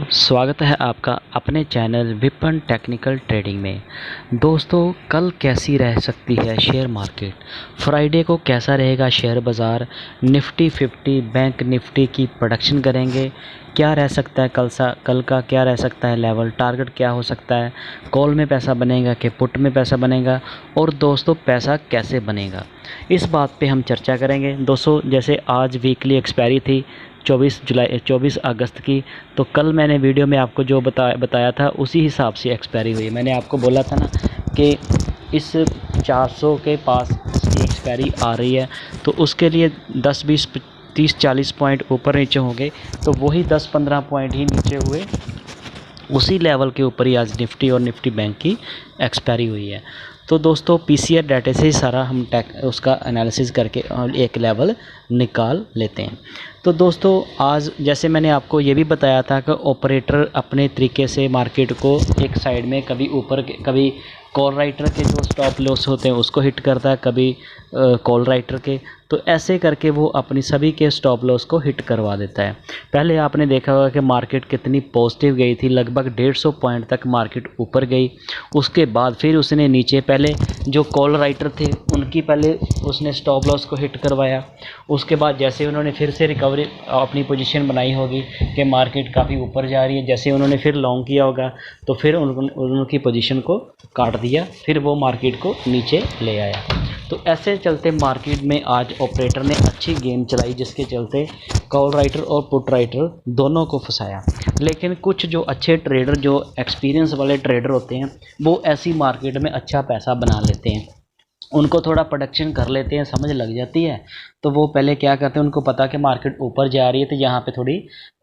स्वागत है आपका अपने चैनल विपन टेक्निकल ट्रेडिंग में। दोस्तों, कल कैसी रह सकती है शेयर मार्केट, फ्राइडे को कैसा रहेगा शेयर बाज़ार, निफ्टी 50 बैंक निफ्टी की प्रेडिक्शन करेंगे। क्या रह सकता है कल का क्या रह सकता है लेवल, टारगेट क्या हो सकता है, कॉल में पैसा बनेगा कि पुट में पैसा बनेगा, और दोस्तों पैसा कैसे बनेगा, इस बात पे हम चर्चा करेंगे। दोस्तों, जैसे आज वीकली एक्सपायरी थी 24 अगस्त की, तो कल मैंने वीडियो में आपको जो बताया था उसी हिसाब से एक्सपायरी हुई। मैंने आपको बोला था ना कि इस 400 के पास इसकी एक्सपायरी आ रही है, तो उसके लिए 10 20 30 40 पॉइंट ऊपर नीचे होंगे, तो वही 10-15 पॉइंट ही नीचे हुए, उसी लेवल के ऊपर ही आज निफ्टी और निफ्टी बैंक की एक्सपायरी हुई है। तो दोस्तों, पीसीआर डाटा से ही सारा हम उसका एनालिसिस करके एक लेवल निकाल लेते हैं। तो दोस्तों, आज जैसे मैंने आपको ये भी बताया था कि ऑपरेटर अपने तरीके से मार्केट को एक साइड में कभी ऊपर कभी कॉल राइटर के जो स्टॉप लॉस होते हैं उसको हिट करता है, कभी कॉल राइटर के, तो ऐसे करके वो अपनी सभी के स्टॉप लॉस को हिट करवा देता है। पहले आपने देखा होगा कि मार्केट कितनी पॉजिटिव गई थी, लगभग 150 पॉइंट तक मार्केट ऊपर गई। उसके बाद फिर उसने नीचे, पहले जो कॉल राइटर थे उनकी पहले उसने स्टॉप लॉस को हिट करवाया। उसके बाद जैसे उन्होंने फिर से रिकवरी अपनी पोजीशन बनाई होगी कि मार्केट काफ़ी ऊपर जा रही है, जैसे उन्होंने फिर लॉन्ग किया होगा तो फिर उनकी पोजीशन को काट दिया, फिर वो मार्केट को नीचे ले आया। तो ऐसे चलते मार्केट में आज ऑपरेटर ने अच्छी गेम चलाई, जिसके चलते कॉल राइटर और पुट राइटर दोनों को फंसाया। लेकिन कुछ जो अच्छे ट्रेडर, जो एक्सपीरियंस वाले ट्रेडर होते हैं, वो ऐसी मार्केट में अच्छा पैसा बना लेते हैं। उनको थोड़ा प्रोडक्शन कर लेते हैं, समझ लग जाती है, तो वो पहले क्या करते हैं, उनको पता कि मार्केट ऊपर जा रही है, तो यहाँ पे थोड़ी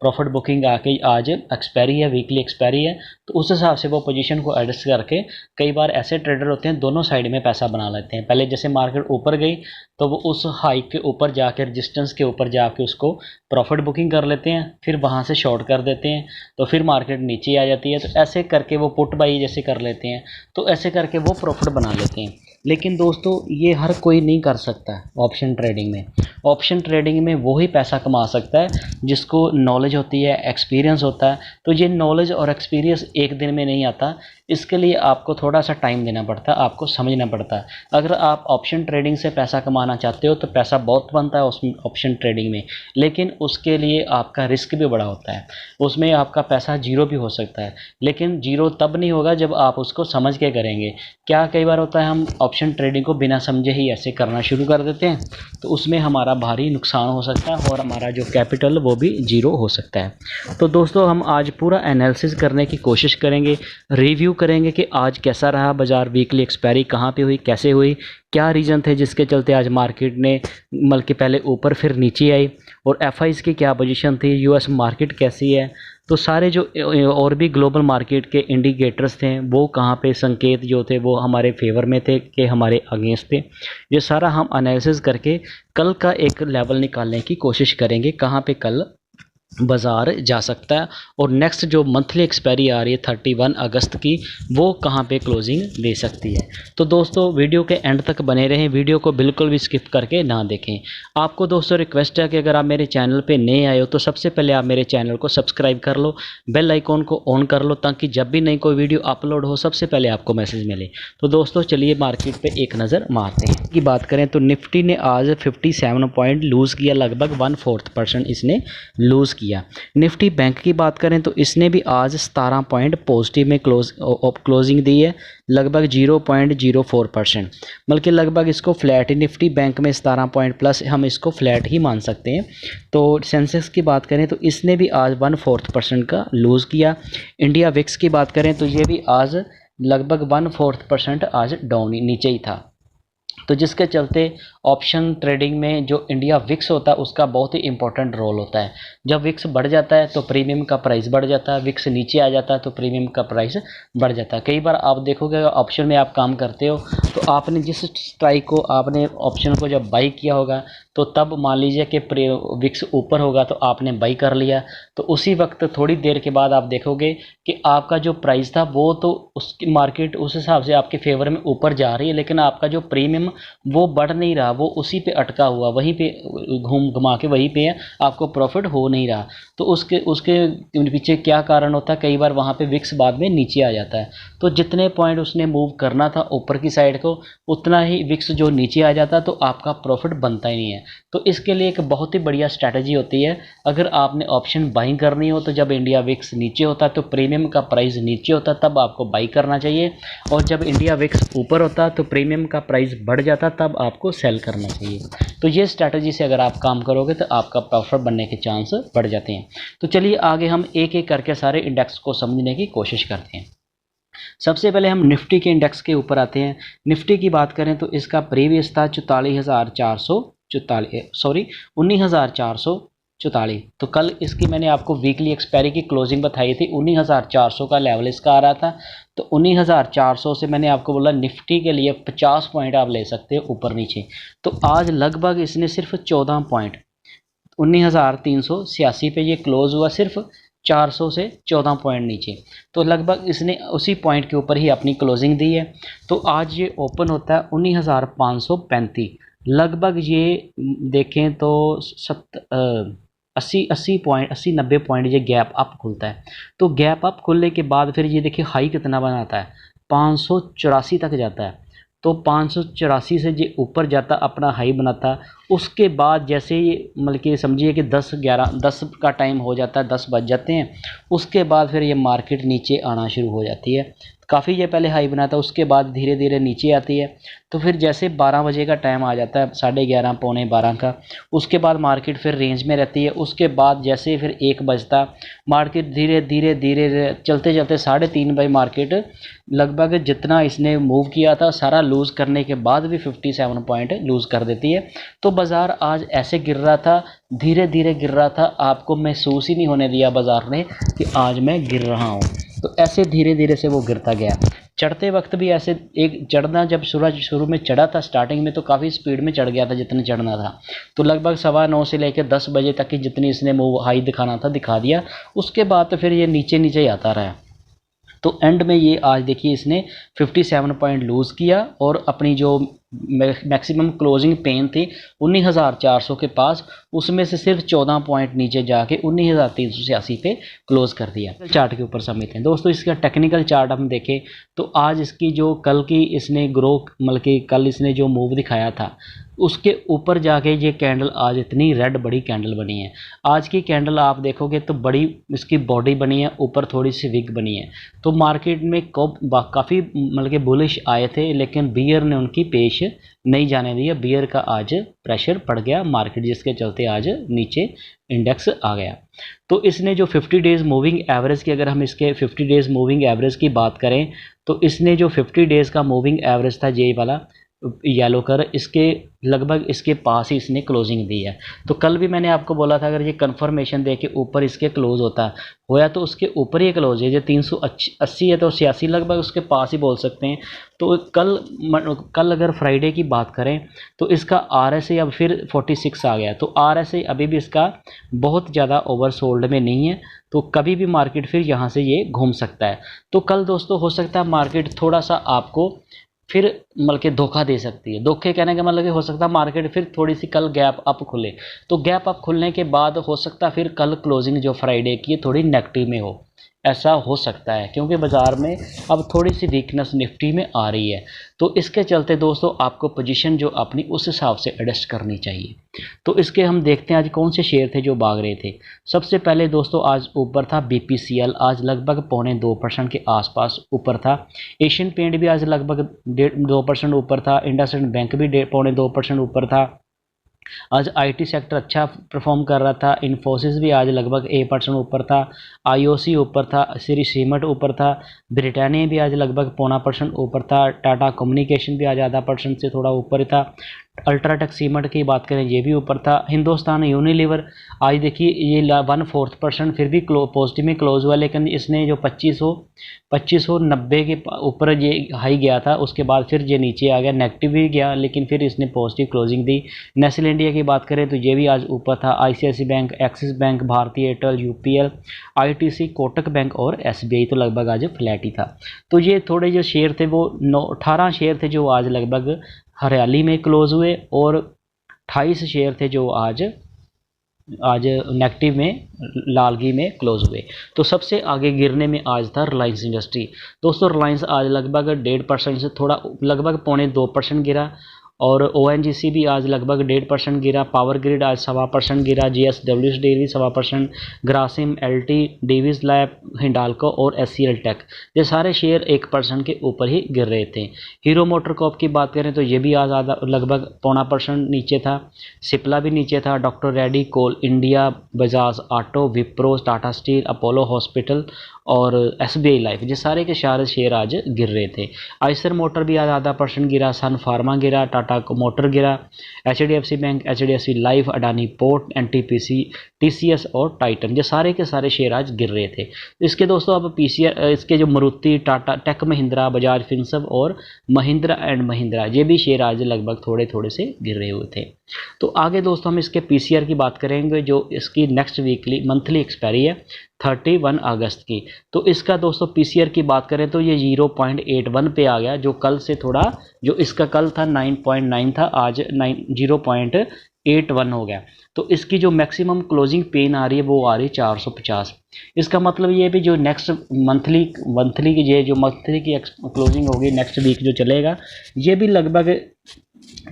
प्रॉफिट बुकिंग आके आज एक्सपायरी है, वीकली एक्सपायरी है, तो उस हिसाब से वो पोजीशन को एडजस्ट करके, कई बार ऐसे ट्रेडर होते हैं दोनों साइड में पैसा बना लेते हैं। पहले जैसे मार्केट ऊपर गई तो वो उस हाई के ऊपर जाके, रजिस्टेंस के ऊपर जाके उसको प्रॉफिट बुकिंग कर लेते हैं, फिर वहाँ से शॉर्ट कर देते हैं, तो फिर मार्केट नीचे आ जाती है, तो ऐसे करके वो पुट बाई जैसे कर लेते हैं, तो ऐसे करके वो प्रॉफिट बना लेते हैं। लेकिन दोस्तों, ये हर कोई नहीं कर सकता ऑप्शन ट्रेडिंग में। ऑप्शन ट्रेडिंग में वो ही पैसा कमा सकता है जिसको नॉलेज होती है, एक्सपीरियंस होता है। तो ये नॉलेज और एक्सपीरियंस एक दिन में नहीं आता, इसके लिए आपको थोड़ा सा टाइम देना पड़ता है, आपको समझना पड़ता है। अगर आप ऑप्शन ट्रेडिंग से पैसा कमाना चाहते हो तो पैसा बहुत बनता है उसमें, ऑप्शन ट्रेडिंग में, लेकिन उसके लिए आपका रिस्क भी बड़ा होता है। उसमें आपका पैसा जीरो भी हो सकता है, लेकिन जीरो तब नहीं होगा जब आप उसको समझ के करेंगे। क्या कई बार होता है, हम ऑप्शन ट्रेडिंग को बिना समझे ही ऐसे करना शुरू कर देते हैं, तो उसमें हमारा भारी नुकसान हो सकता है और हमारा जो कैपिटल वो भी जीरो हो सकता है। तो दोस्तों, हम आज पूरा एनालिसिस करने की कोशिश करेंगे, रिव्यू करेंगे कि आज कैसा रहा बाज़ार, वीकली एक्सपायरी कहाँ पे हुई, कैसे हुई, क्या रीज़न थे जिसके चलते आज मार्केट ने बल्कि पहले ऊपर फिर नीचे आई, और एफआईज़ की क्या पोजीशन थी, यूएस मार्केट कैसी है, तो सारे जो और भी ग्लोबल मार्केट के इंडिकेटर्स थे वो कहाँ पे संकेत जो थे वो हमारे फेवर में थे कि हमारे अगेंस्ट थे। ये सारा हम एनालिसिस करके कल का एक लेवल निकालने की कोशिश करेंगे, कहाँ पे कल बाज़ार जा सकता है, और नेक्स्ट जो मंथली एक्सपायरी आ रही है 31 अगस्त की, वो कहाँ पे क्लोजिंग दे सकती है। तो दोस्तों, वीडियो के एंड तक बने रहें, वीडियो को बिल्कुल भी स्किप करके ना देखें। आपको दोस्तों रिक्वेस्ट है कि अगर आप मेरे चैनल पे नए आए हो तो सबसे पहले आप मेरे चैनल को सब्सक्राइब कर लो, बेल आइकॉन को ऑन कर लो, ताकि जब भी नई कोई वीडियो अपलोड हो सबसे पहले आपको मैसेज मिले। तो दोस्तों, चलिए मार्केट पर एक नज़र मारते हैं। की बात करें तो निफ्टी ने आज 57 पॉइंट लूज़ किया, लगभग 1/4% इसने लूज़ किया। निफ्टी बैंक की बात करें तो इसने भी आज 17 पॉइंट पॉजिटिव में क्लोजिंग दी है, लगभग 0.04%, बल्कि लगभग इसको फ्लैट, निफ्टी बैंक में 17 पॉइंट प्लस हम इसको फ्लैट ही मान सकते हैं। तो सेंसेक्स की बात करें तो इसने भी आज 1/4% का लूज़ किया। इंडिया विक्स की बात करें तो ये भी आज लगभग 1/4% आज डाउन नीचे ही था। तो जिसके चलते ऑप्शन ट्रेडिंग में जो इंडिया विक्स होता है उसका बहुत ही इंपॉर्टेंट रोल होता है। जब विक्स बढ़ जाता है तो प्रीमियम का प्राइस बढ़ जाता है, विक्स नीचे आ जाता है तो प्रीमियम का प्राइस बढ़ जाता है। कई बार आप देखोगे ऑप्शन में आप काम करते हो तो आपने जिस स्ट्राइक को, आपने ऑप्शन को जब बाई किया होगा तो तब मान लीजिए कि विक्स ऊपर होगा तो आपने बाई कर लिया, तो उसी वक्त थोड़ी देर के बाद आप देखोगे कि आपका जो प्राइस था वो तो उसकी मार्केट उस हिसाब से आपके फेवर में ऊपर जा रही है, लेकिन आपका जो प्रीमियम प्रीमियम वो बढ़ नहीं रहा, वो उसी पे अटका हुआ, वहीं पे घुमा के वहीं पे है, आपको प्रॉफिट हो नहीं रहा। तो उसके उसके पीछे क्या कारण होता है, कई बार वहाँ पे विक्स बाद में नीचे आ जाता है। तो जितने पॉइंट उसने मूव करना था ऊपर की साइड को, उतना ही विक्स जो नीचे आ जाता, तो आपका प्रॉफिट बनता ही नहीं है। तो इसके लिए एक बहुत ही बढ़िया स्ट्रैटेजी होती है, अगर आपने ऑप्शन बाइंग करनी हो तो जब इंडिया विक्स नीचे होता है तो प्रीमियम का प्राइस नीचे होता है, तब आपको बाई करना चाहिए, और जब इंडिया विक्स ऊपर होता तो प्रीमियम का प्राइस बढ़ जाता, तब आपको सेल करना चाहिए। तो ये स्ट्रैटेजी से अगर आप काम करोगे तो आपका प्रॉफिट बनने के चांस बढ़ जाते हैं। तो चलिए आगे हम एक एक करके सारे इंडेक्स को समझने की कोशिश करते हैं। सबसे पहले हम निफ्टी के इंडेक्स के ऊपर आते हैं। निफ्टी की बात करें तो इसका प्रीवियस था 19,444। तो कल इसकी मैंने आपको वीकली एक्सपायरी की क्लोजिंग बताई थी, 19,400 का लेवल इसका आ रहा था। तो 19,400 से मैंने आपको बोला निफ्टी के लिए 50 पॉइंट आप ले सकते हो ऊपर नीचे। तो आज लगभग इसने सिर्फ 14 पॉइंट 19,386 पे ये क्लोज हुआ, सिर्फ 400 से 14 पॉइंट नीचे। तो लगभग इसने उसी पॉइंट के ऊपर ही अपनी क्लोजिंग दी है। तो आज ये ओपन होता है 19,535, लगभग ये देखें तो 80-90 पॉइंट ये गैप अप खुलता है। तो गैप अप खुलने के बाद फिर ये देखिए हाई कितना बनाता है, 584 तक जाता है। तो 584 से ये ऊपर जाता, अपना हाई बनाता। उसके बाद जैसे ये मतलब कि समझिए कि 10 का टाइम हो जाता है, 10 बज जाते हैं, उसके बाद फिर ये मार्केट नीचे आना शुरू हो जाती है। काफ़ी ये पहले हाई बनाता है, उसके बाद धीरे धीरे नीचे आती है। तो फिर जैसे 12 बजे का टाइम आ जाता है, 11:30 पौने 12 का, उसके बाद मार्केट फिर रेंज में रहती है। उसके बाद जैसे फिर 1 बजता, मार्केट धीरे धीरे धीरे चलते चलते 3:30 बजे मार्केट लगभग जितना इसने मूव किया था सारा लूज़ करने के बाद भी 57 पॉइंट लूज़ कर देती है। तो बाज़ार आज ऐसे गिर रहा था, धीरे धीरे गिर रहा था, आपको महसूस ही नहीं होने दिया बाज़ार ने कि आज मैं गिर रहा हूँ। तो ऐसे धीरे धीरे से वो गिरता गया। चढ़ते वक्त भी ऐसे एक चढ़ना, जब सूरज शुरू में चढ़ा था स्टार्टिंग में तो काफ़ी स्पीड में चढ़ गया था जितना चढ़ना था। तो लगभग 9:15 से लेकर 10 बजे तक की जितनी इसने मूव हाई दिखाना था दिखा दिया। उसके बाद तो फिर ये नीचे नीचे ही आता रहा। तो एंड में ये आज देखिए इसने 57 पॉइंट लूज़ किया, और अपनी जो मैक्सिमम क्लोजिंग पेन थी 19,400 के पास, उसमें से सिर्फ 14 पॉइंट नीचे जाके 19,386 पे क्लोज कर दिया। चार्ट के ऊपर समित हैं दोस्तों। इसका टेक्निकल चार्ट हम देखें तो आज इसकी जो कल की इसने ग्रो मतलब कि कल इसने जो मूव दिखाया था उसके ऊपर जाके ये कैंडल आज इतनी रेड बड़ी कैंडल बनी है। आज की कैंडल आप देखोगे तो बड़ी इसकी बॉडी बनी है, ऊपर थोड़ी सी विग बनी है। तो मार्केट में काफ़ी मतलब कि बुलिश आए थे, लेकिन बियर ने उनकी पेश नहीं जाने दिया। बियर का आज प्रेशर पड़ गया मार्केट, जिसके चलते आज नीचे इंडेक्स आ गया। तो इसने जो 50 डेज़ मूविंग एवरेज की, अगर हम इसके 50 डेज़ मूविंग एवरेज की बात करें तो इसने जो 50 डेज़ का मूविंग एवरेज था ये वाला येलो कर, इसके लगभग इसके पास ही इसने क्लोजिंग दी है। तो कल भी मैंने आपको बोला था अगर ये कंफर्मेशन दे के ऊपर इसके क्लोज होता होया तो उसके ऊपर ही क्लोज है। ये 380 है तो 86 लगभग उसके पास ही बोल सकते हैं। तो कल अगर फ्राइडे की बात करें तो इसका RSI अब फिर 46 आ गया। तो RSI अभी भी इसका बहुत ज़्यादा ओवरसोल्ड में नहीं है, तो कभी भी मार्केट फिर यहाँ से ये घूम सकता है। तो कल दोस्तों हो सकता है मार्केट थोड़ा सा आपको फिर मतलब कि धोखा दे सकती है। धोखे कहने का मतलब कि हो सकता है मार्केट फिर थोड़ी सी कल गैप अप खुले, तो गैप अप खुलने के बाद हो सकता है फिर कल क्लोजिंग जो फ्राइडे की है थोड़ी नेगेटिव में हो, ऐसा हो सकता है, क्योंकि बाज़ार में अब थोड़ी सी वीकनेस निफ्टी में आ रही है। तो इसके चलते दोस्तों आपको पोजीशन जो अपनी उस हिसाब से एडजस्ट करनी चाहिए। तो इसके हम देखते हैं आज कौन से शेयर थे जो भाग रहे थे। सबसे पहले दोस्तों आज ऊपर था BPCL, आज लगभग 1.25% के आसपास ऊपर था। एशियन पेंट भी आज लगभग 2% ऊपर था। इंडसइंड बैंक भी 2.25% ऊपर था। आज IT सेक्टर अच्छा परफॉर्म कर रहा था। इन्फोसिस भी आज लगभग 1% ऊपर था। IOC ऊपर था। श्री सीमेंट ऊपर था। ब्रिटानिया भी आज लगभग 0.25% ऊपर था। टाटा कम्युनिकेशन भी आज आधा % से थोड़ा ऊपर था। अल्ट्राटेक सीमेंट की बात करें ये भी ऊपर था। हिंदुस्तान यूनिलीवर आज देखिए ये 1/4% फिर भी पॉजिटिव में क्लोज हुआ, लेकिन इसने जो 2590 के ऊपर ये हाई गया था, उसके बाद फिर ये नीचे आ गया, नेगेटिव भी गया, लेकिन फिर इसने पॉजिटिव क्लोजिंग दी। नेस्ले इंडिया की बात करें तो ये भी आज ऊपर था। ICICI बैंक, एक्सिस बैंक, भारतीय Airtel, UPL, ITC, Kotak bank और SBI तो लगभग आज फ्लैट ही था। तो ये थोड़े जो शेयर थे वो 18 शेयर थे जो आज लगभग हरियाली में क्लोज हुए और 28 शेयर थे जो आज नेगेटिव में, लालगी में क्लोज हुए। तो सबसे आगे गिरने में आज था रिलायंस इंडस्ट्री। दोस्तों रिलायंस आज लगभग 1.5% से थोड़ा लगभग 0.25% गिरा, और ONGC भी आज लगभग 1.5% गिरा। पावर ग्रिड आज 1.25% गिरा। GSW dairy 1.25%, Grasim, LT, Davis lab, Hindalco और SCL टेक, ये सारे शेयर 1% के ऊपर ही गिर रहे थे। हीरो मोटर कॉर्प की बात करें तो ये भी आज आधा लगभग 0.25% नीचे था। सिप्ला भी नीचे था। Doctor Reddy, coal India, Bajaj auto, Wipro, Tata steel, Apollo hospital और SBI लाइफ, ये सारे के सारे शेयर आज गिर रहे थे। आइसर मोटर भी आज 0.5% गिरा। सन फार्मा गिरा। टाटा मोटर गिरा। HDFC bank, HDFC life, Adani port, NTPC, TCS और टाइटन, ये सारे के सारे शेयर आज गिर रहे थे। इसके दोस्तों अब PCR, इसके जो मारुति, टाटा, टेक महिंद्रा, बजाज फिनसर्व और महिंद्रा एंड महिंद्रा, ये भी शेयर आज लगभग थोड़े थोड़े से गिर रहे हुए थे। तो आगे दोस्तों हम इसके PCR की बात करेंगे, जो इसकी नेक्स्ट मंथली एक्सपायरी है 31 अगस्त की। तो इसका दोस्तों PCR की बात करें तो ये 0.81 पे आ गया, जो कल से थोड़ा, जो इसका कल था 9.9 था, आज 0.81 हो गया। तो इसकी जो मैक्सिमम क्लोजिंग पेन आ रही है वो आ रही है 450। इसका मतलब ये भी जो नेक्स्ट मंथली की ये जो मंथली की क्लोजिंग होगी नेक्स्ट वीक जो चलेगा, ये भी लगभग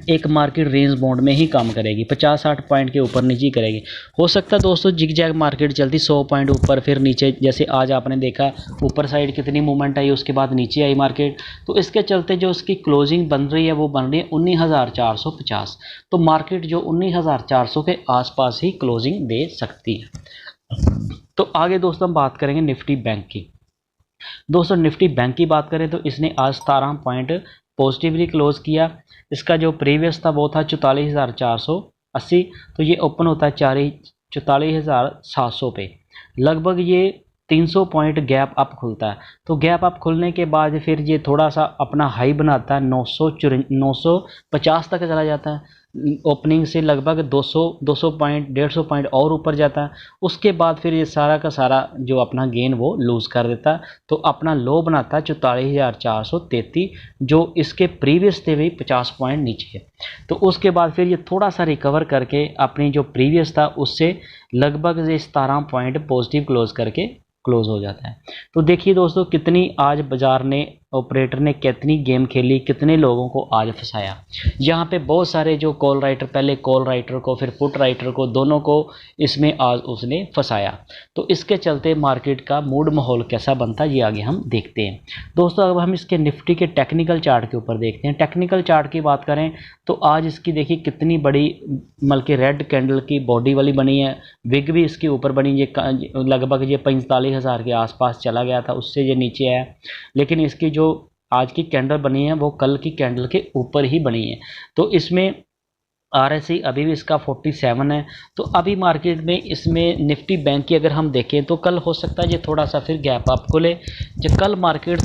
एक मार्केट रेंज बाउंड में ही काम करेगी, 50-60 पॉइंट के ऊपर नीचे करेगी। हो सकता है दोस्तों जिग जैग मार्केट चलती 100 पॉइंट ऊपर फिर नीचे, जैसे आज आपने देखा ऊपर साइड कितनी मूवमेंट आई, उसके बाद नीचे आई मार्केट। तो इसके चलते जो उसकी क्लोजिंग बन रही है वो बन रही है 19,450। तो मार्केट जो 19,400 के आसपास ही क्लोजिंग दे सकती है। तो आगे दोस्तों हम बात करेंगे निफ्टी बैंक की। दोस्तों निफ्टी बैंक की बात करें तो इसने आज 17 पॉइंट पॉजिटिवली क्लोज किया। इसका जो प्रीवियस था वो था 44,480, तो ये ओपन होता है 44,700 पे। लगभग ये 300 पॉइंट गैप अप खुलता है। तो गैप अप खुलने के बाद फिर ये थोड़ा सा अपना हाई बनाता है, 950 तक चला जाता है। ओपनिंग से लगभग 200 पॉइंट, 150 पॉइंट और ऊपर जाता है। उसके बाद फिर ये सारा का सारा जो अपना गेन वो लूज़ कर देता है। तो अपना लो बनाता है 44,433, जो इसके प्रीवियस थे भी 50 पॉइंट नीचे है। तो उसके बाद फिर ये थोड़ा सा रिकवर करके अपनी जो प्रीवियस था उससे लगभग ये 17 पॉइंट पॉजिटिव क्लोज करके क्लोज हो जाता है। तो देखिए दोस्तों कितनी आज बाजार ने, ऑपरेटर ने कितनी गेम खेली, कितने लोगों को आज फंसाया। यहाँ पे बहुत सारे जो कॉल राइटर, पहले कॉल राइटर को फिर पुट राइटर को, दोनों को इसमें आज उसने फंसाया। तो इसके चलते मार्केट का मूड माहौल कैसा बनता है ये आगे हम देखते हैं। दोस्तों अब हम इसके निफ्टी के टेक्निकल चार्ट के ऊपर देखते हैं। टेक्निकल चार्ट की बात करें तो आज इसकी देखिए कितनी बड़ी बल्कि रेड कैंडल की बॉडी वाली बनी है। विग भी इसके ऊपर बनी, ये लगभग ये 45,000 के आसपास चला गया था, उससे ये नीचे आया। लेकिन इसकी जो आज की कैंडल बनी है वो कल की कैंडल के ऊपर ही बनी है। तो इसमें RSI अभी भी इसका 47 है। तो अभी मार्केट में इसमें निफ्टी बैंक की अगर हम देखें तो कल हो सकता है ये थोड़ा सा फिर गैप अप खुले, जो कल मार्केट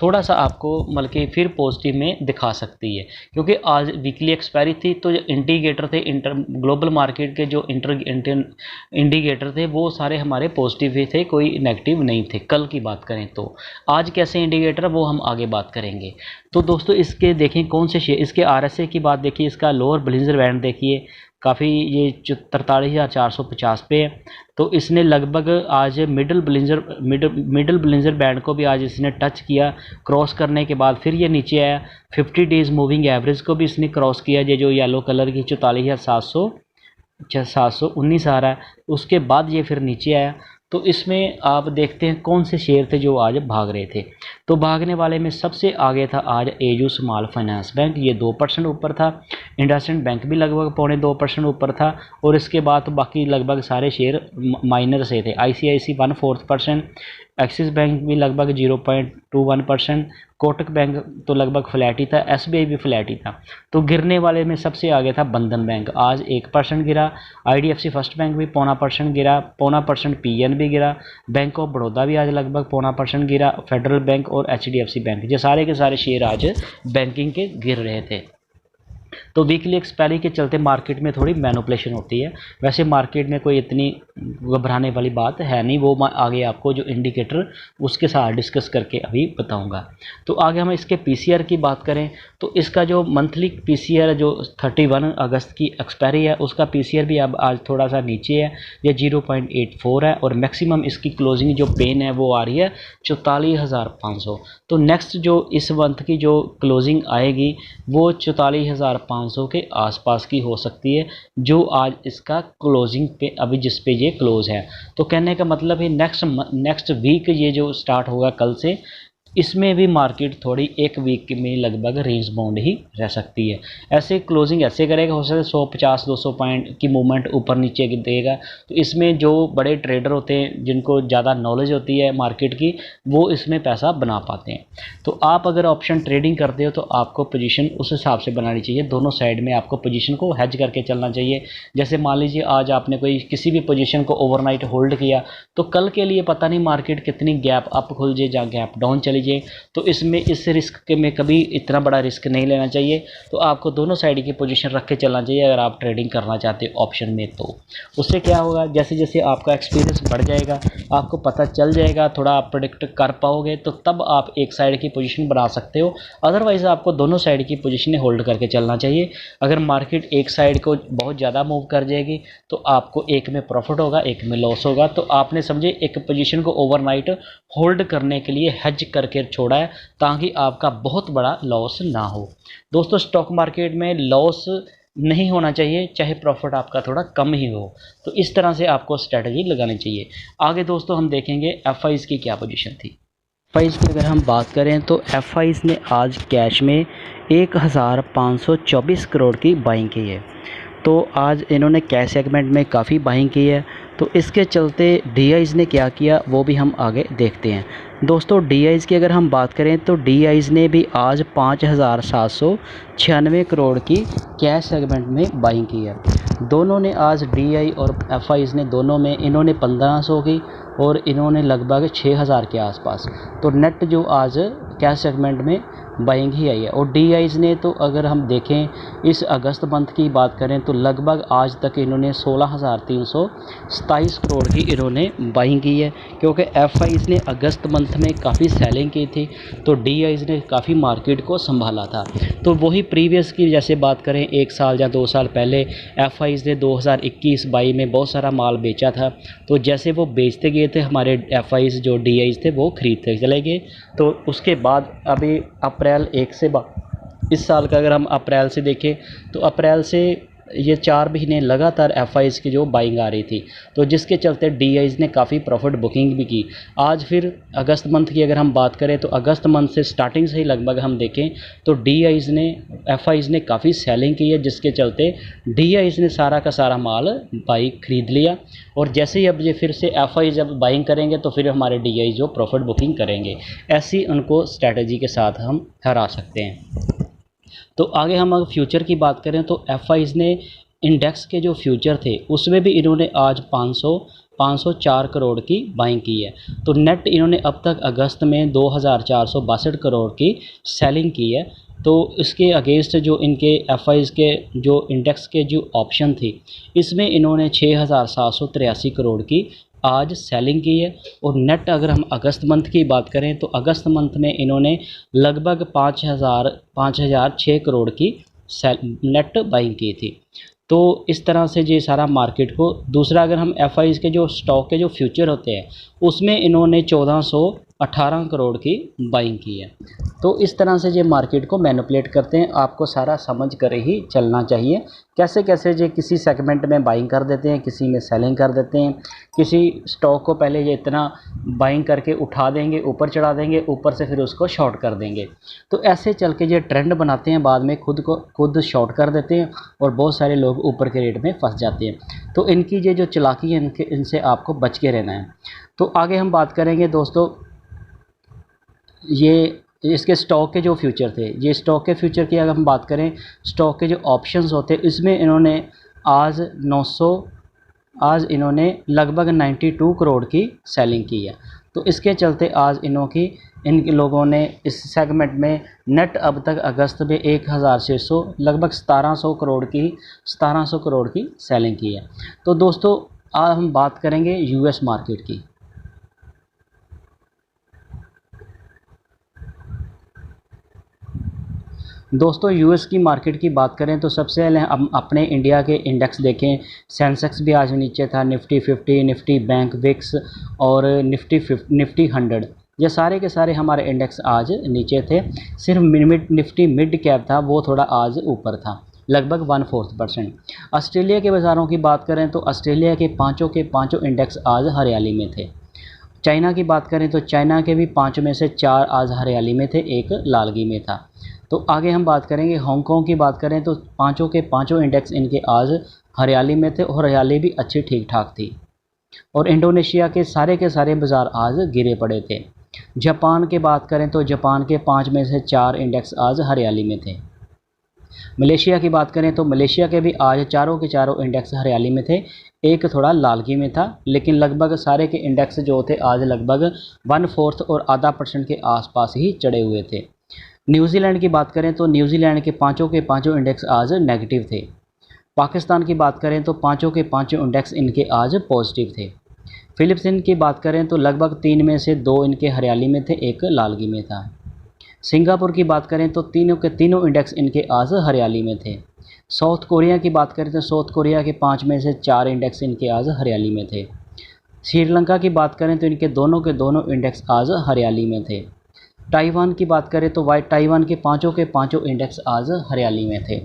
थोड़ा सा आपको बल्कि फिर पॉजिटिव में दिखा सकती है, क्योंकि आज वीकली एक्सपायरी थी। तो जो इंडिकेटर थे ग्लोबल मार्केट के जो इंडिकेटर थे वो सारे हमारे पॉजिटिव ही थे, कोई नेगेटिव नहीं थे कल की बात करें तो। आज कैसे इंडिकेटर वो हम आगे बात करेंगे। तो दोस्तों इसके देखें कौन से शेयर, इसके RSI की बात देखिए, इसका लोअर बोलिंजर बैंड देखिए काफ़ी ये 43,450 पे है। तो इसने लगभग आज मिडल बोलिंजर बैंड को भी आज इसने टच किया। क्रॉस करने के बाद फिर ये नीचे आया। 50 डेज मूविंग एवरेज को भी इसने क्रॉस किया, ये जो येलो कलर की 44,719 आ रहा है। उसके बाद ये फिर नीचे आया। तो इसमें आप देखते हैं कौन से शेयर थे जो आज भाग रहे थे। तो भागने वाले में सबसे आगे था आज AU स्मॉल फाइनेंस बैंक, ये 2% ऊपर था। इंडसइंड बैंक भी लगभग 0.2% ऊपर था। और इसके बाद तो बाकी लगभग सारे शेयर माइनर से थे। ICICI 1/4%, एक्सिस बैंक भी लगभग 0.21%, कोटक बैंक तो लगभग फ्लैट ही था, SBI भी फ्लैट ही था। तो गिरने वाले में सबसे आगे था बंधन बैंक, आज 1% गिरा। IDFC फर्स्ट बैंक भी 0.5% गिरा, 0.5% PN भी गिरा। बैंक ऑफ बड़ौदा भी आज लगभग 0.5% गिरा। फेडरल बैंक और HDFC बैंक, ये सारे के सारे शेयर आज बैंकिंग के गिर रहे थे। तो वीकली एक्सपायरी के चलते मार्केट में थोड़ी मैनिपुलेशन होती है। वैसे मार्केट में कोई इतनी घबराने वाली बात है नहीं, वो मैं आगे आपको जो इंडिकेटर उसके साथ डिस्कस करके अभी बताऊंगा। तो आगे हम इसके पीसीआर की बात करें तो इसका जो मंथली पीसीआर जो 31 अगस्त की एक्सपायरी है उसका पीसीआर भी अब आज थोड़ा सा नीचे है, ये 0.84 है और मैक्सिमम इसकी क्लोजिंग जो पेन है वो आ रही है 44,500। तो नेक्स्ट जो इस मंथ की जो क्लोजिंग आएगी वो 44,500 के आसपास की हो सकती है, जो आज इसका क्लोजिंग पे अभी जिस पे ये क्लोज है। तो कहने का मतलब है नेक्स्ट वीक ये जो स्टार्ट होगा कल से, इसमें भी मार्केट थोड़ी एक वीक में लगभग रेंज बाउंड ही रह सकती है। ऐसे क्लोजिंग ऐसे करेगा, हो सकता है 150-200 पॉइंट की मूवमेंट ऊपर नीचे की देगा। तो इसमें जो बड़े ट्रेडर होते हैं जिनको ज़्यादा नॉलेज होती है मार्केट की, वो इसमें पैसा बना पाते हैं। तो आप अगर ऑप्शन ट्रेडिंग करते हो तो आपको पोजीशन उस हिसाब से बनानी चाहिए, दोनों साइड में आपको पोजीशन को हेज करके चलना चाहिए। जैसे मान लीजिए आज आपने कोई किसी भी पोजीशन को ओवरनाइट होल्ड किया, तो कल के लिए पता नहीं मार्केट कितनी गैप अप खुल जाए या गैप डाउन चली जाए, तो इसमें इस रिस्क के में कभी इतना बड़ा रिस्क नहीं लेना चाहिए। तो आपको दोनों साइड की पोजीशन रख के चलना चाहिए अगर आप ट्रेडिंग करना चाहते हो ऑप्शन में। तो उससे क्या होगा, जैसे जैसे आपका एक्सपीरियंस बढ़ जाएगा, आपको पता चल जाएगा, थोड़ा आप प्रेडिक्ट कर पाओगे, तो तब आप एक साइड की पोजीशन बना सकते हो। अदरवाइज़ आपको दोनों साइड की पोजीशनें होल्ड करके चलना चाहिए। अगर मार्केट एक साइड को बहुत ज़्यादा मूव कर जाएगी तो आपको एक में प्रॉफिट होगा, एक में लॉस होगा। तो आपने समझे एक पोजीशन को ओवरनाइट होल्ड करने के लिए हेज करके छोड़ा है, ताकि आपका बहुत बड़ा लॉस ना हो। दोस्तों स्टॉक मार्केट में लॉस नहीं होना चाहिए, चाहे प्रॉफिट आपका थोड़ा कम ही हो। तो इस तरह से आपको स्ट्रेटजी लगानी चाहिए। आगे दोस्तों हम देखेंगे एफआईज की क्या पोजीशन थी। एफआईज की अगर हम बात करें तो एफआईज ने आज कैश में 1524 करोड़ की बाइंग की है। तो आज इन्होंने कैश सेगमेंट में काफ़ी बाइंग की है। तो इसके चलते डीआईज़ ने क्या किया वो भी हम आगे देखते हैं। दोस्तों डीआईज़ की अगर हम बात करें तो डीआईज़ ने भी आज 5,796 करोड़ की कैश सेगमेंट में बाइंग की है। दोनों ने आज डीआई और एफआईज़ ने दोनों में इन्होंने 1500 की और इन्होंने लगभग 6,000 के आसपास। तो नेट जो आज कैश सेगमेंट में बाइंग ही आई है। और डीआईज़ ने तो अगर हम देखें इस अगस्त मंथ की बात करें तो लगभग आज तक इन्होंने 16,327 करोड़ की इन्होंने बाइंग की है, क्योंकि एफआईज़ ने अगस्त मंथ में काफ़ी सेलिंग की थी, तो डीआईज़ ने काफ़ी मार्केट को संभाला था। तो वही प्रीवियस की जैसे बात करें 1 साल या 2 साल पहले एफआईज़ ने 2021-22 में बहुत सारा माल बेचा था। तो जैसे वो बेचते गए थे हमारे एफआईज़ जो डीआईज़ थे वो खरीदते चले गए। तो उसके बाद अभी अप्रैल 1 से इस साल का अगर हम अप्रैल से देखें तो अप्रैल से ये 4 महीने लगातार एफआईज़ की जो बाइंग आ रही थी, तो जिसके चलते डीआईज़ ने काफ़ी प्रॉफिट बुकिंग भी की। आज फिर अगस्त मंथ की अगर हम बात करें तो अगस्त मंथ से स्टार्टिंग से ही लगभग हम देखें तो डीआईज़ ने एफआईज़ ने काफ़ी सेलिंग की है, जिसके चलते डीआईज़ ने सारा का सारा माल बाई खरीद लिया। और जैसे ही अब ये फिर से एफआईज़ जब बाइंग करेंगे तो फिर हमारे डीआई जो प्रॉफिट बुकिंग करेंगे, ऐसी उनको स्ट्रैटेजी के साथ हम हरा सकते हैं। तो आगे हम अगर फ्यूचर की बात करें तो एफआईज़ ने इंडेक्स के जो फ्यूचर थे उसमें भी इन्होंने आज 504 करोड़ की बाइंग की है। तो नेट इन्होंने अब तक अगस्त में 2,462 करोड़ की सेलिंग की है। तो इसके अगेंस्ट जो इनके एफआईज़ के जो इंडेक्स के जो ऑप्शन थी इसमें इन्होंने 6,783 करोड़ की आज सेलिंग की है। और नेट अगर हम अगस्त मंथ की बात करें तो अगस्त मंथ में इन्होंने लगभग 5,006 करोड़ की नेट बाइंग की थी। तो इस तरह से ये सारा मार्केट को दूसरा अगर हम एफआईज़ के जो स्टॉक के जो फ्यूचर होते हैं उसमें इन्होंने 1,418 करोड़ की बाइंग की है। तो इस तरह से ये मार्केट को मैनिपुलेट करते हैं, आपको सारा समझ कर ही चलना चाहिए कैसे कैसे ये किसी सेगमेंट में बाइंग कर देते हैं, किसी में सेलिंग कर देते हैं। किसी स्टॉक को पहले ये इतना बाइंग करके उठा देंगे, ऊपर चढ़ा देंगे, ऊपर से फिर उसको शॉर्ट कर देंगे। तो ऐसे चल के ये ट्रेंड बनाते हैं, बाद में खुद शॉर्ट कर देते हैं और बहुत सारे लोग ऊपर के रेट में फंस जाते हैं। तो इनकी ये जो चालाकी है इनसे आपको बच के रहना है। तो आगे हम बात करेंगे दोस्तों ये इसके स्टॉक के जो फ्यूचर थे, ये स्टॉक के फ्यूचर की अगर हम बात करें, स्टॉक के जो ऑप्शंस होते हैं इसमें इन्होंने आज इन्होंने लगभग 92 करोड़ की सेलिंग की है। तो इसके चलते आज इन लोगों ने इस सेगमेंट में नेट अब तक अगस्त में 1,600 लगभग 1700 करोड़ की सेलिंग की है। तो दोस्तों आज हम बात करेंगे यूएस मार्केट की। दोस्तों यूएस की मार्केट की बात करें तो सबसे पहले हम अपने इंडिया के इंडेक्स देखें। सेंसेक्स भी आज नीचे था, निफ्टी 50, निफ्टी बैंक, विक्स और निफ्टी 100, ये सारे के सारे हमारे इंडेक्स आज नीचे थे। सिर्फ निफ्टी मिड कैप था, वो थोड़ा आज ऊपर था, लगभग 1/4%। ऑस्ट्रेलिया के बाज़ारों की बात करें तो ऑस्ट्रेलिया के पाँचों इंडेक्स आज हरियाली में थे। चाइना की बात करें तो चाइना के भी 5 में से 4 आज हरियाली में थे, एक लालगी में था। तो आगे हम बात करेंगे हांगकांग की। बात करें तो पाँचों इंडेक्स इनके आज हरियाली में थे और हरियाली भी अच्छी ठीक ठाक थी। और इंडोनेशिया के सारे बाज़ार आज गिरे पड़े थे। जापान की बात करें तो जापान के 5 में से 4 इंडेक्स आज हरियाली में थे। मलेशिया की बात करें तो मलेशिया के भी आज चारों के चारों इंडेक्स हरियाली में थे, एक थोड़ा लालगी में था, लेकिन लगभग सारे के इंडेक्स जो थे आज लगभग 1/4 और आधा % के आसपास ही चढ़े हुए थे। न्यूजीलैंड की बात करें तो न्यूजीलैंड के पाँचों इंडेक्स आज नेगेटिव थे। पाकिस्तान की बात करें तो पाँचों के पाँचों इंडेक्स इनके आज पॉजिटिव थे। फिलिपींस की बात करें तो लगभग 3 में से 2 इनके हरियाली में थे, एक लालगी में था। सिंगापुर की बात करें तो तीनों के तीनों इंडेक्स इनके आज हरियाली में थे। साउथ कोरिया की बात करें तो साउथ कोरिया के 5 में से 4 इंडेक्स इनके आज हरियाली में थे। श्रीलंका की बात करें तो इनके दोनों के दोनों इंडेक्स आज हरियाली में थे। ताइवान की बात करें तो ताइवान के पाँचों इंडेक्स आज हरियाली में थे।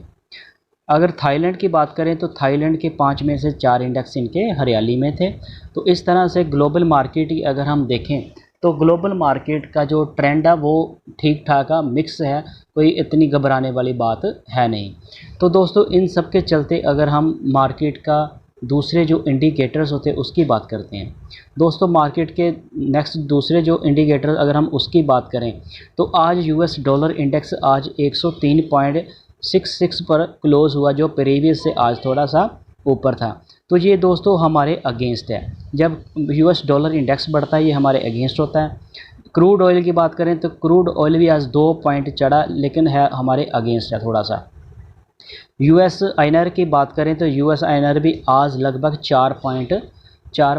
अगर थाईलैंड की बात करें तो थाईलैंड के 5 में से 4 इंडेक्स इनके हरियाली में थे। तो इस तरह से ग्लोबल मार्केट की अगर हम देखें तो ग्लोबल मार्केट का जो ट्रेंड है वो ठीक ठाक है, मिक्स है, कोई इतनी घबराने वाली बात है नहीं। तो दोस्तों इन सब के चलते अगर हम मार्केट का दूसरे जो इंडिकेटर्स होते हैं उसकी बात करते हैं। दोस्तों मार्केट के नेक्स्ट दूसरे जो इंडिकेटर अगर हम उसकी बात करें तो आज यूएस डॉलर इंडेक्स आज 103.66 पर क्लोज़ हुआ, जो प्रीवियस से आज थोड़ा सा ऊपर था। तो ये दोस्तों हमारे अगेंस्ट है। जब यूएस डॉलर इंडेक्स बढ़ता है ये हमारे अगेंस्ट होता है। क्रूड ऑयल की बात करें तो क्रूड ऑयल भी आज 2 पॉइंट चढ़ा, लेकिन है हमारे अगेंस्ट है थोड़ा सा। यूएस आईएनआर की बात करें तो यूएस आईएनआर भी आज लगभग 4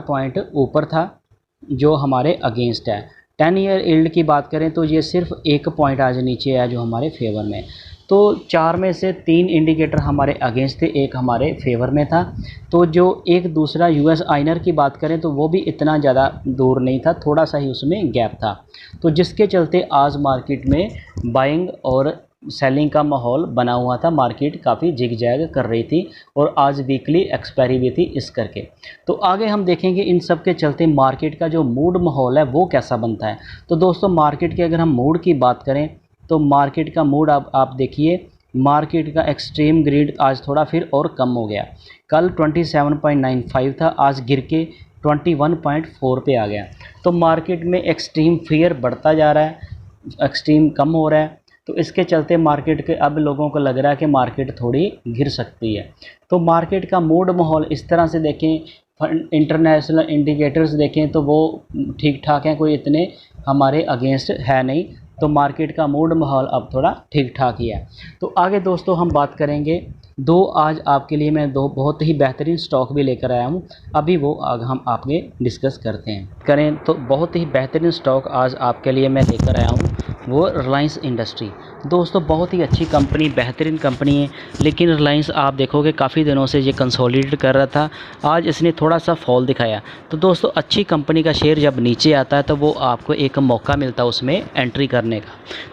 पॉइंट ऊपर था, जो हमारे अगेंस्ट है। 10 ईयर यील्ड की बात करें तो ये सिर्फ 1 पॉइंट आज नीचे है, जो हमारे फेवर में। तो 4 में से 3 इंडिकेटर हमारे अगेंस्ट थे, एक हमारे फेवर में था। तो जो एक दूसरा यूएस आईएनआर की बात करें तो वो भी इतना ज़्यादा दूर नहीं था, थोड़ा सा ही उसमें गैप था। तो जिसके चलते आज मार्केट में बाइंग और सेलिंग का माहौल बना हुआ था। मार्केट काफ़ी जिग-जैग कर रही थी और आज वीकली एक्सपायरी भी थी इस करके। तो आगे हम देखेंगे इन सब के चलते मार्केट का जो मूड माहौल है वो कैसा बनता है। तो दोस्तों मार्केट के अगर हम मूड की बात करें तो मार्केट का मूड आप देखिए, मार्केट का एक्सट्रीम ग्रीड आज थोड़ा फिर और कम हो गया। कल 27.95 था, आज गिर के 21.4 पे आ गया। तो मार्केट में एक्सट्रीम फियर बढ़ता जा रहा है, एक्सट्रीम कम हो रहा है। तो इसके चलते मार्केट के अब लोगों को लग रहा है कि मार्केट थोड़ी गिर सकती है। तो मार्केट का मूड माहौल इस तरह से देखें, इंटरनेशनल इंडिकेटर्स देखें तो वो ठीक ठाक हैं, कोई इतने हमारे अगेंस्ट है नहीं। तो मार्केट का मूड माहौल अब थोड़ा ठीक ठाक ही है। तो आगे दोस्तों हम बात करेंगे आज आपके लिए मैं 2 बहुत ही बेहतरीन स्टॉक भी लेकर आया हूँ। अभी वो हम आपके डिस्कस करें तो बहुत ही बेहतरीन स्टॉक आज आपके लिए मैं लेकर आया हूँ, वो रिलायंस इंडस्ट्री। दोस्तों बहुत ही अच्छी कंपनी, बेहतरीन कंपनी है, लेकिन रिलायंस आप देखोगे काफ़ी दिनों से ये कंसोलिडेट कर रहा था, आज इसने थोड़ा सा फॉल दिखाया। तो दोस्तों अच्छी कंपनी का शेयर जब नीचे आता है तो वो आपको एक मौका मिलता है उसमें एंट्री करने का।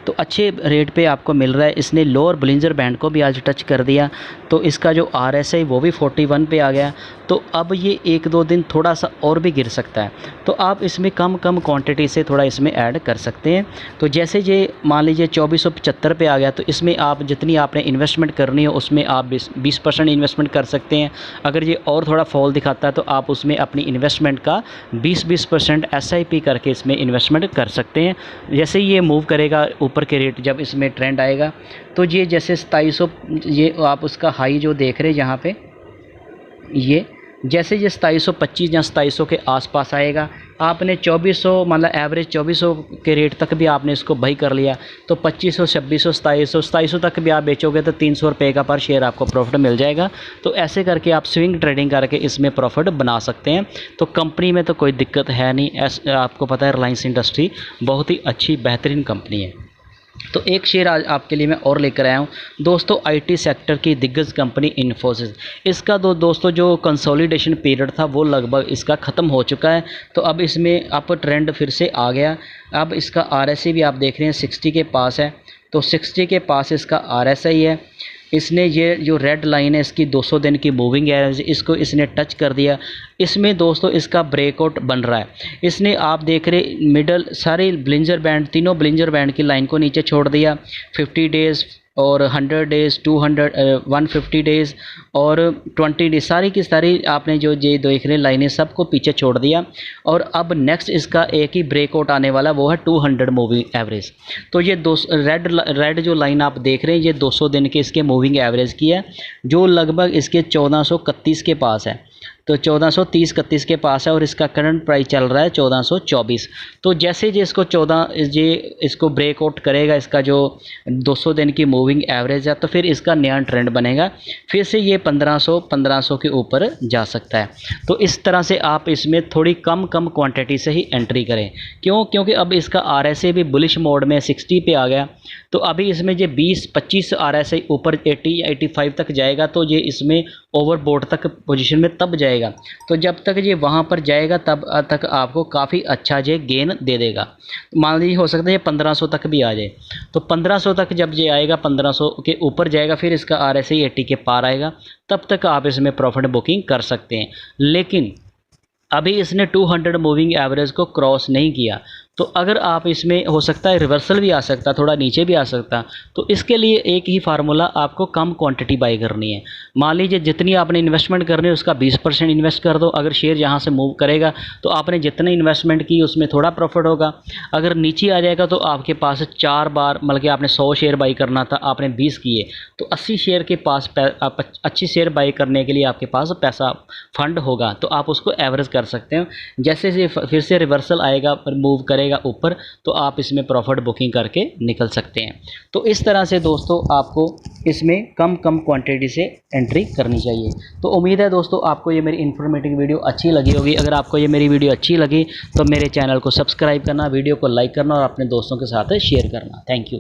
तो अच्छे रेट पे आपको मिल रहा है। इसने लोअर बोलिंजर बैंड को भी आज टच कर दिया, तो इसका जो RSI वो भी 41 पे आ गया। तो अब ये 1-2 दिन थोड़ा सा और भी गिर सकता है, तो आप इसमें कम क्वांटिटी से थोड़ा इसमें ऐड कर सकते हैं। तो जैसे ये मान लीजिए 2475 पे आ गया, तो इसमें आप जितनी आपने इन्वेस्टमेंट करनी हो उसमें आप 20% इन्वेस्टमेंट कर सकते हैं। अगर ये और थोड़ा फॉल दिखाता है तो आप उसमें अपनी इन्वेस्टमेंट का 20% SIP करके इसमें इन्वेस्टमेंट कर सकते हैं। जैसे ये मूव करेगा ऊपर के रेट, जब इसमें ट्रेंड आएगा तो ये जैसे 2700, ये आप उसका हाई जो देख रहे हैं यहाँ पे, ये जैसे ये 2725 या 2700 के आसपास आएगा, आपने 2400 मतलब एवरेज 2400 के रेट तक भी आपने इसको बाई कर लिया तो 2500, 2600, 2700 तक भी आप बेचोगे तो 300 रुपये का पर शेयर आपको प्रॉफिट मिल जाएगा। तो ऐसे करके आप स्विंग ट्रेडिंग करके इसमें प्रॉफिट बना सकते हैं। तो कंपनी में तो कोई दिक्कत है नहीं। आपको पता है रिलायंस इंडस्ट्री बहुत ही अच्छी बेहतरीन कंपनी है। तो एक शेयर आज आपके लिए मैं और लेकर आया हूँ दोस्तों, आईटी सेक्टर की दिग्गज कंपनी इन्फोसिस। इसका दोस्तों जो कंसोलिडेशन पीरियड था वो लगभग इसका ख़त्म हो चुका है। तो अब इसमें अप ट्रेंड फिर से आ गया। अब इसका आरएसआई भी आप देख रहे हैं 60 के पास है। तो 60 के पास इसका आरएसआई है। इसने ये जो रेड लाइन है इसकी 200 दिन की मूविंग एवरेज, इसको इसने टच कर दिया। इसमें दोस्तों इसका ब्रेकआउट बन रहा है। इसने आप देख रहे मिडल सारे ब्लिंजर बैंड, तीनों ब्लिंजर बैंड की लाइन को नीचे छोड़ दिया। 50 डेज़ और 100 डेज़, 200 150 डेज़ और 20 डेज, सारी की सारी आपने जो ये देख रहे लाइनें सबको पीछे छोड़ दिया। और अब नेक्स्ट इसका एक ही ब्रेकआउट आने वाला, वो है 200 मूविंग एवरेज। तो ये रेड जो लाइन आप देख रहे हैं ये 200 दिन के इसके मूविंग एवरेज की है, जो लगभग इसके 1431 के पास है। तो 1430-31 के पास है और इसका करंट प्राइस चल रहा है 1424। तो जैसे जी इसको ब्रेकआउट करेगा, इसका जो 200 दिन की मूविंग एवरेज है, तो फिर इसका नया ट्रेंड बनेगा, फिर से ये 1500 के ऊपर जा सकता है। तो इस तरह से आप इसमें थोड़ी कम क्वांटिटी से ही एंट्री करें। क्योंकि अब इसका आरएसआई भी बुलिश मोड में 60 पे आ गया। तो अभी इसमें जो 20-25 आरएसआई ऊपर 80-85 तक जाएगा तो ये इसमें ओवरबोट तक पोजीशन में तब जाएगा। तो जब तक ये वहाँ पर जाएगा तब तक आपको काफ़ी अच्छा ये गेन दे देगा। मान लीजिए हो सकता है ये 1500 तक भी आ जाए। तो 1500 तक जब ये आएगा, 1500 के ऊपर जाएगा, फिर इसका आरएसआई 80 के पार आएगा, तब तक आप इसमें प्रॉफिट बुकिंग कर सकते हैं। लेकिन अभी इसने 200 मूविंग एवरेज को क्रॉस नहीं किया। तो अगर आप इसमें हो सकता है रिवर्सल भी आ सकता, थोड़ा नीचे भी आ सकता। तो इसके लिए एक ही फार्मूला, आपको कम क्वांटिटी बाई करनी है। मान लीजिए जितनी आपने इन्वेस्टमेंट करनी है उसका 20% इन्वेस्ट कर दो। अगर शेयर यहाँ से मूव करेगा तो आपने जितने इन्वेस्टमेंट की उसमें थोड़ा प्रॉफिट होगा। अगर नीचे आ जाएगा तो आपके पास 4 बार, मतलब कि आपने 100 शेयर बाई करना था, आपने 20 किए, तो 80 शेयर के पास अच्छी शेयर बाई करने के लिए आपके पास पैसा फंड होगा। तो आप उसको एवरेज कर सकते हो। जैसे फिर से रिवर्सल आएगा, मूव करेगा ऊपर, तो आप इसमें प्रॉफिट बुकिंग करके निकल सकते हैं। तो इस तरह से दोस्तों आपको इसमें कम क्वांटिटी से एंट्री करनी चाहिए। तो उम्मीद है दोस्तों आपको ये मेरी इन्फॉर्मेटिव वीडियो अच्छी लगी होगी। अगर आपको ये मेरी वीडियो अच्छी लगी तो मेरे चैनल को सब्सक्राइब करना, वीडियो को लाइक करना और अपने दोस्तों के साथ शेयर करना। Thank you.